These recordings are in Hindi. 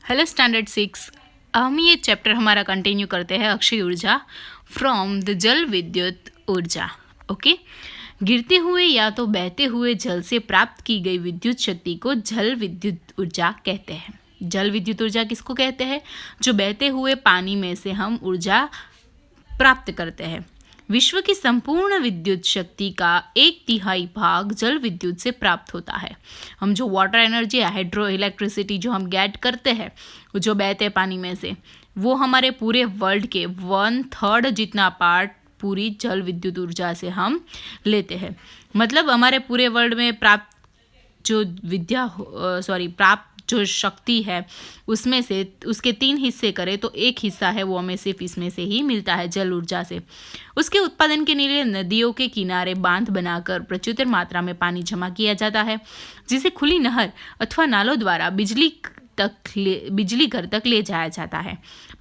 Hello standard 6। हम ये चैप्टर हमारा कंटिन्यू करते हैं अक्षय ऊर्जा फ्रॉम द जल विद्युत ऊर्जा। ओके, गिरते हुए या तो बहते हुए जल से प्राप्त की गई विद्युत शक्ति को जल विद्युत ऊर्जा कहते हैं। जल विद्युत ऊर्जा किसको कहते हैं? जो बहते हुए पानी में से हम ऊर्जा प्राप्त करते हैं। विश्व की संपूर्ण विद्युत शक्ति का 1/3 भाग जल विद्युत से प्राप्त होता है। हम जो वाटर एनर्जी हाइड्रो इलेक्ट्रिसिटी जो हम गेट करते हैं, जो बहते हैं पानी में से, वो हमारे पूरे वर्ल्ड के 1/3 जितना पार्ट पूरी जल विद्युत ऊर्जा से हम लेते हैं। मतलब हमारे पूरे वर्ल्ड में प्राप्त जो शक्ति है उसमें से उसके 3 हिस्से करें तो 1 हिस्सा है वो हमें सिर्फ इसमें से ही मिलता है, जल ऊर्जा से। उसके उत्पादन के लिए नदियों के किनारे बांध बनाकर प्रचुर मात्रा में पानी जमा किया जाता है, जिसे खुली नहर अथवा नालों द्वारा बिजली घर तक ले जाया जाता है।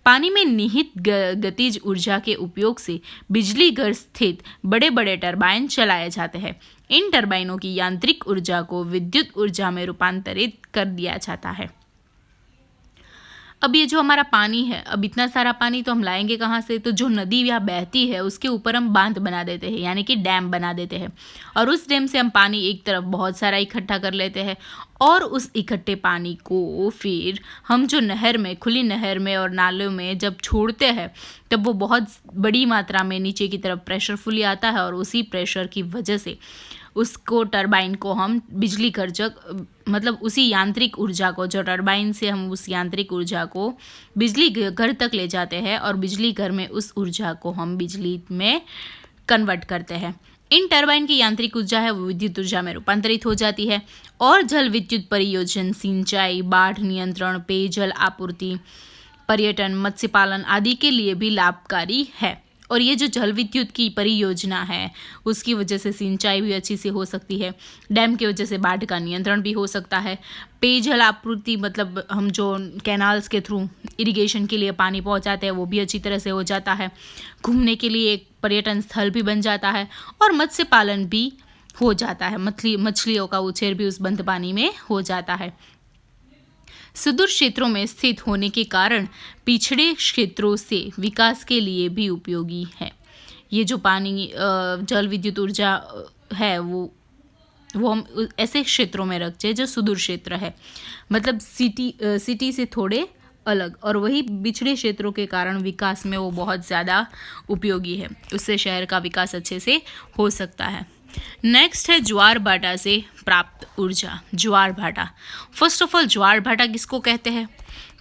पानी में निहित गतिज ऊर्जा के उपयोग से बिजली घर स्थित बड़े बड़े टरबाइन चलाए जाते हैं। इन टरबाइनों की यांत्रिक ऊर्जा को विद्युत ऊर्जा में रूपांतरित कर दिया जाता है। अब ये जो हमारा पानी है, अब इतना सारा पानी तो हम लाएंगे कहाँ से? तो जो नदी या बहती है उसके ऊपर हम बांध बना देते हैं, यानी कि डैम बना देते हैं, और उस डैम से हम पानी एक तरफ बहुत सारा इकट्ठा कर लेते हैं, और उस इकट्ठे पानी को फिर हम जो नहर में, खुली नहर में और नालों में जब छोड़ते हैं, तब वो बहुत बड़ी मात्रा में नीचे की तरफ प्रेशरफुली आता है, और उसी प्रेशर की वजह से उसको टरबाइन को हम बिजली घर तक, मतलब उसी यांत्रिक ऊर्जा को, जो टरबाइन से हम उस यांत्रिक ऊर्जा को बिजली घर तक ले जाते हैं, और बिजली घर में उस ऊर्जा को हम बिजली में कन्वर्ट करते हैं। इन टरबाइन की यांत्रिक ऊर्जा है वो विद्युत ऊर्जा में रूपांतरित हो जाती है, और जल विद्युत परियोजन, सिंचाई, बाढ़ नियंत्रण, पेयजल आपूर्ति, पर्यटन, मत्स्य पालन आदि के लिए भी लाभकारी है। और ये जो जल विद्युत की परियोजना है उसकी वजह से सिंचाई भी अच्छी से हो सकती है, डैम की वजह से बाढ़ का नियंत्रण भी हो सकता है, पेयजल आपूर्ति मतलब हम जो कैनाल्स के थ्रू इरिगेशन के लिए पानी पहुंचाते हैं वो भी अच्छी तरह से हो जाता है, घूमने के लिए एक पर्यटन स्थल भी बन जाता है, और मत्स्य पालन भी हो जाता है, मछलियों का उछेर भी उस बंद पानी में हो जाता है। सुदूर क्षेत्रों में स्थित होने के कारण पिछड़े क्षेत्रों से विकास के लिए भी उपयोगी है। ये जो पानी जल विद्युत ऊर्जा है वो हम ऐसे क्षेत्रों में रखते हैं जो सुदूर क्षेत्र है, मतलब सिटी से थोड़े अलग, और वही बिछड़े क्षेत्रों के कारण विकास में वो बहुत ज़्यादा उपयोगी है, उससे शहर का विकास अच्छे से हो सकता है। नेक्स्ट है ज्वार भाटा से प्राप्त ऊर्जा। ज्वार भाटा, फर्स्ट ऑफ ऑल ज्वार भाटा किसको कहते हैं?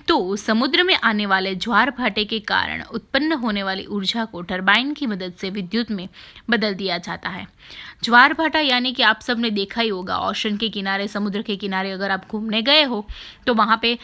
तो समुद्र में आने वाले ज्वार भाटे के कारण उत्पन्न होने वाली ऊर्जा को टरबाइन की मदद से विद्युत में बदल दिया जाता है। ज्वार भाटा यानी कि आप सबने देखा ही होगा, ओशन के किनारे, समुद्र के किनारे अगर आप घूमने गए हो तो वहाँ पे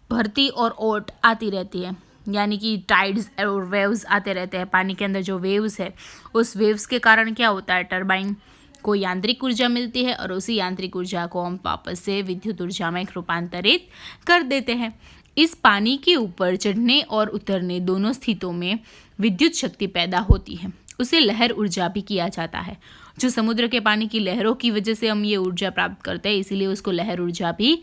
भरती और ओट आती रहती है, यानी कि टाइड्स और वेव्स आते रहते हैं। पानी के अंदर जो वेव्स है, उस वेव्स के कारण क्या होता है, टरबाइन को यांत्रिक ऊर्जा मिलती है, और उसी यांत्रिक ऊर्जा को हम वापस से विद्युत ऊर्जा में रूपांतरित कर देते हैं। इस पानी के ऊपर चढ़ने और उतरने दोनों स्थितियों में विद्युत शक्ति पैदा होती है, उसे लहर ऊर्जा भी किया जाता है। जो समुद्र के पानी की लहरों की वजह से हम ये ऊर्जा प्राप्त करते हैं, इसीलिए उसको लहर ऊर्जा भी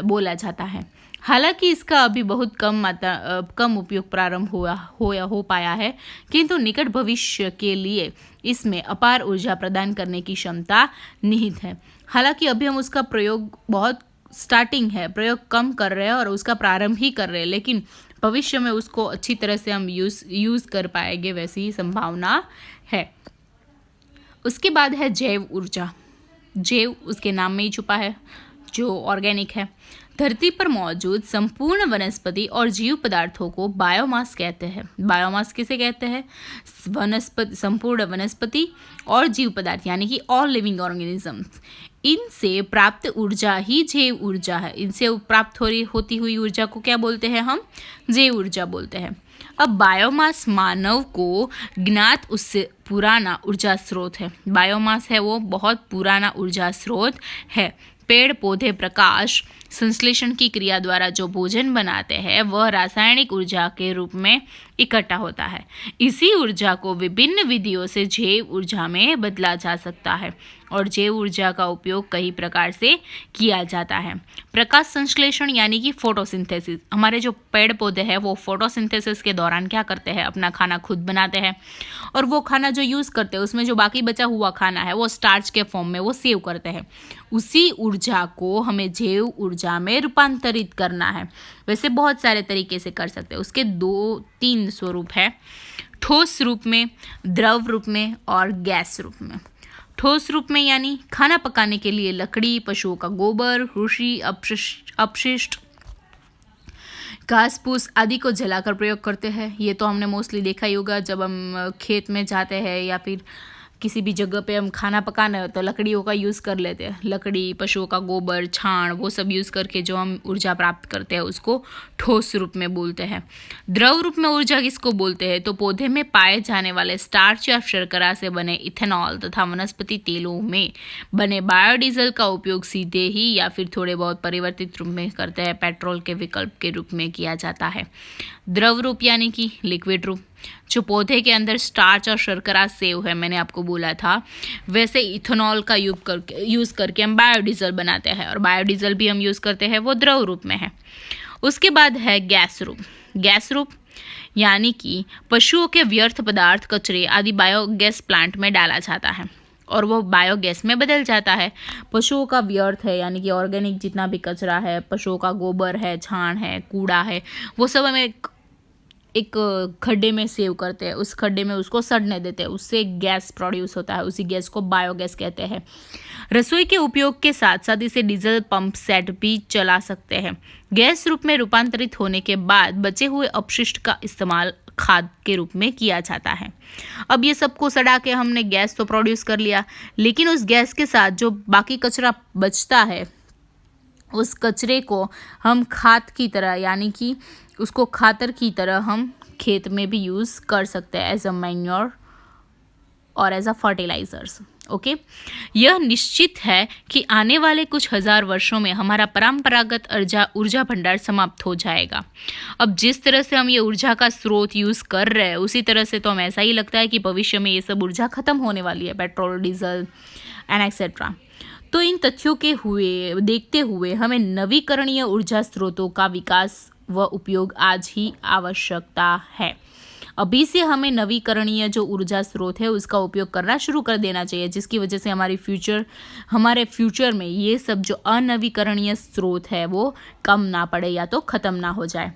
बोला जाता है। हालांकि इसका अभी बहुत कम उपयोग प्रारंभ हो पाया है, किंतु निकट भविष्य के लिए इसमें अपार ऊर्जा प्रदान करने की क्षमता निहित है। हालांकि अभी हम उसका प्रयोग बहुत स्टार्टिंग है, प्रयोग कम कर रहे हैं और उसका प्रारंभ ही कर रहे हैं, लेकिन भविष्य में उसको अच्छी तरह से हम यूज़ कर पाएंगे, वैसी संभावना है। उसके बाद है जैव ऊर्जा। जैव उसके नाम में ही छुपा है, जो ऑर्गेनिक है। धरती पर मौजूद संपूर्ण वनस्पति और जीव पदार्थों को बायोमास कहते हैं। बायोमास किसे कहते हैं? संपूर्ण वनस्पति और जीव पदार्थ, यानी कि ऑल लिविंग ऑर्गेनिजम्स। इनसे प्राप्त ऊर्जा ही जैव ऊर्जा है। इनसे प्राप्त होती हुई ऊर्जा को क्या बोलते हैं? हम जैव ऊर्जा बोलते हैं। अब बायोमास मानव को ज्ञात उससे पुराना ऊर्जा स्रोत है। बायोमास है वो बहुत पुराना ऊर्जा स्रोत है। पेड़ पौधे, प्रकाश, संश्लेषण की क्रिया द्वारा जो भोजन बनाते हैं वह रासायनिक ऊर्जा के रूप में इकट्ठा होता है। इसी ऊर्जा को विभिन्न विधियों से जैव ऊर्जा में बदला जा सकता है और जैव ऊर्जा का उपयोग कई प्रकार से किया जाता है। प्रकाश संश्लेषण यानी कि फोटोसिंथेसिस। हमारे जो पेड़ पौधे हैं वो फोटोसिंथेसिस के दौरान क्या करते हैं, अपना खाना खुद बनाते हैं और वो खाना जो यूज़ करते हैं उसमें जो बाकी बचा हुआ खाना है वो स्टार्च के फॉर्म में वो सेव करते हैं। उसी ऊर्जा को हमें जैव ऊर्जा में रूपांतरित करना है। वैसे बहुत सारे तरीके से कर सकते हैं। उसके 2-3 स्वरूप है, ठोस रूप में, द्रव रूप में और गैस रूप में। ठोस रूप में यानी खाना पकाने के लिए लकड़ी, पशुओं का गोबर, कृषि अपशिष्ट, घास फूस आदि को जलाकर प्रयोग करते हैं। ये तो हमने मोस्टली देखा ही होगा जब हम खेत में जाते हैं या फिर किसी भी जगह पे हम खाना पकाना हो तो लकड़ियों का यूज़ कर लेते हैं। लकड़ी, पशुओं का गोबर, छाण, वो सब यूज़ करके जो हम ऊर्जा प्राप्त करते हैं उसको ठोस रूप में बोलते हैं। द्रव रूप में ऊर्जा किसको बोलते हैं, तो पौधे में पाए जाने वाले स्टार्च या शर्करा से बने इथेनॉल तथा वनस्पति तेलों में बने बायोडीजल का उपयोग सीधे ही या फिर थोड़े बहुत परिवर्तित रूप में करते हैं पेट्रोल के विकल्प के रूप में किया जाता है। द्रव रूप यानी कि लिक्विड रूप, जो पौधे के अंदर स्टार्च और शर्करा सेव है, मैंने आपको बोला था, वैसे इथेनॉल का यूज़ करके हम बायोडीजल बनाते हैं और बायोडीजल भी हम यूज़ करते हैं, वो द्रव रूप में है। उसके बाद है गैस रूप। गैस रूप यानी कि पशुओं के व्यर्थ पदार्थ, कचरे आदि बायोगैस प्लांट में डाला जाता है और वो बायोगैस में बदल जाता है। पशुओं का व्यर्थ है यानी कि ऑर्गेनिक जितना भी कचरा है, पशुओं का गोबर है, छाण है, कूड़ा है, वो सब हमें एक खड्डे में सेव करते हैं, उस खड्डे में उसको सड़ने देते हैं, उससे गैस प्रोड्यूस होता है, उसी गैस को बायोगैस कहते हैं। रसोई के उपयोग के साथ साथ इसे डीजल पंप सेट भी चला सकते हैं। गैस रूप में रूपांतरित होने के बाद बचे हुए अपशिष्ट का इस्तेमाल खाद के रूप में किया जाता है। अब ये सबको सड़ा के हमने गैस तो प्रोड्यूस कर लिया, लेकिन उस गैस के साथ जो बाकी कचरा बचता है उस कचरे को हम खाद की तरह यानी कि उसको खातर की तरह हम खेत में भी यूज़ कर सकते हैं एज अ मैन्योर और एज अ फर्टिलाइजर्स। ओके, यह निश्चित है कि आने वाले कुछ हजार वर्षों में हमारा परंपरागत ऊर्जा भंडार समाप्त हो जाएगा। अब जिस तरह से हम ये ऊर्जा का स्रोत यूज़ कर रहे हैं उसी तरह से तो हमें ऐसा ही लगता है कि भविष्य में ये सब ऊर्जा खत्म होने वाली है, पेट्रोल, डीजल एंड एक्सेट्रा। तो इन तथ्यों के देखते हुए हमें नवीकरणीय ऊर्जा स्रोतों का विकास व उपयोग आज ही आवश्यकता है। अभी से हमें नवीकरणीय जो ऊर्जा स्रोत है उसका उपयोग करना शुरू कर देना चाहिए, जिसकी वजह से हमारे फ्यूचर में ये सब जो अनवीकरणीय स्रोत है वो कम ना पड़े या तो ख़त्म ना हो जाए।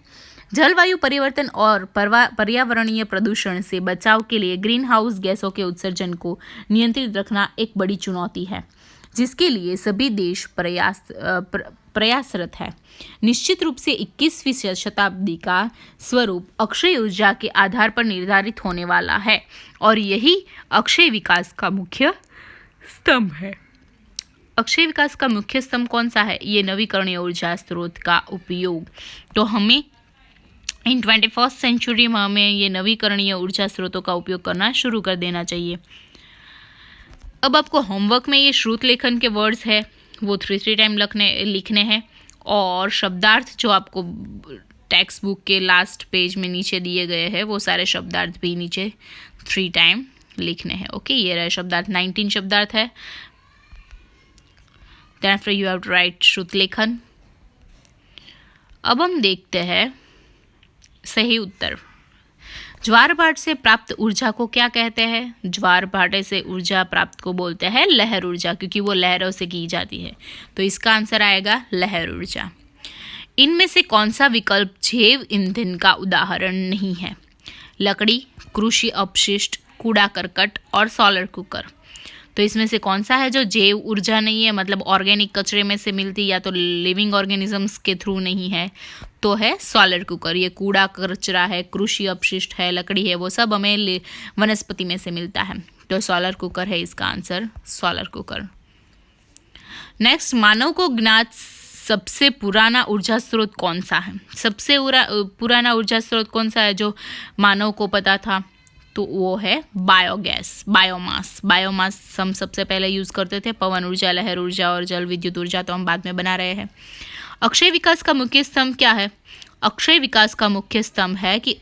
जलवायु परिवर्तन और पर्यावरणीय प्रदूषण से बचाव के लिए ग्रीन हाउस गैसों के उत्सर्जन को नियंत्रित रखना एक बड़ी चुनौती है, जिसके लिए सभी देश प्रयासरत है। निश्चित रूप से 21वीं शताब्दी का स्वरूप अक्षय ऊर्जा के आधार पर निर्धारित होने वाला है और यही अक्षय विकास का मुख्य स्तंभ है। अक्षय विकास का मुख्य स्तंभ कौन सा है? ये नवीकरणीय ऊर्जा स्रोत का उपयोग। तो हमें इन 21st सेंचुरी में हमें ये नवीकरणीय ऊर्जा स्रोतों का उपयोग करना शुरू कर देना चाहिए। अब आपको होमवर्क में ये श्रुत लेखन के वर्ड्स है वो 3 टाइम लिखने हैं और शब्दार्थ जो आपको टेक्स्ट बुक के लास्ट पेज में नीचे दिए गए हैं वो सारे शब्दार्थ भी नीचे 3 टाइम लिखने हैं। ओके, ये रहे शब्दार्थ, 19 शब्दार्थ है। Then after you have to write श्रुत लेखन। अब हम देखते हैं सही उत्तर। ज्वार भाटे से प्राप्त ऊर्जा को क्या कहते हैं? ज्वार भाटे से ऊर्जा प्राप्त को बोलते हैं लहर ऊर्जा, क्योंकि वो लहरों से की जाती है। तो इसका आंसर आएगा लहर ऊर्जा। इनमें से कौन सा विकल्प जैव ईंधन का उदाहरण नहीं है? लकड़ी, कृषि अपशिष्ट, कूड़ा करकट और सोलर कुकर। तो इसमें से कौन सा है जो जैव ऊर्जा नहीं है, मतलब ऑर्गेनिक कचरे में से मिलती या तो लिविंग ऑर्गेनिजम्स के थ्रू नहीं है? तो है सोलर कुकर। ये कूड़ा कचरा है, कृषि अपशिष्ट है, लकड़ी है, वो सब हमें वनस्पति में से मिलता है। तो सोलर कुकर है इसका आंसर, सोलर कुकर। नेक्स्ट, मानव को ज्ञात सबसे पुराना ऊर्जा स्रोत कौन सा है? सबसे पुराना ऊर्जा स्रोत कौन सा है जो मानव को पता था? तो वो है बायोगैस, बायोमास हम सबसे पहले यूज़ करते थे। पवन ऊर्जा, लहर ऊर्जा और जल विद्युत ऊर्जा तो हम बाद में बना रहे हैं। अक्षय विकास का मुख्य स्तंभ क्या है? अक्षय विकास का मुख्य स्तंभ है कि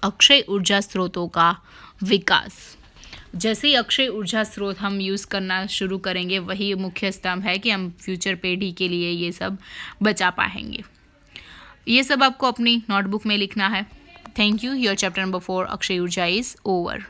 अक्षय ऊर्जा स्रोतों का विकास। जैसे ही अक्षय ऊर्जा स्रोत हम यूज़ करना शुरू करेंगे, वही मुख्य स्तंभ है कि हम फ्यूचर पीढ़ी के लिए ये सब बचा पाएंगे। ये सब आपको अपनी नोटबुक में लिखना है। Thank you. Your chapter number 4 Akshay ऊर्जा इज़ ओवर।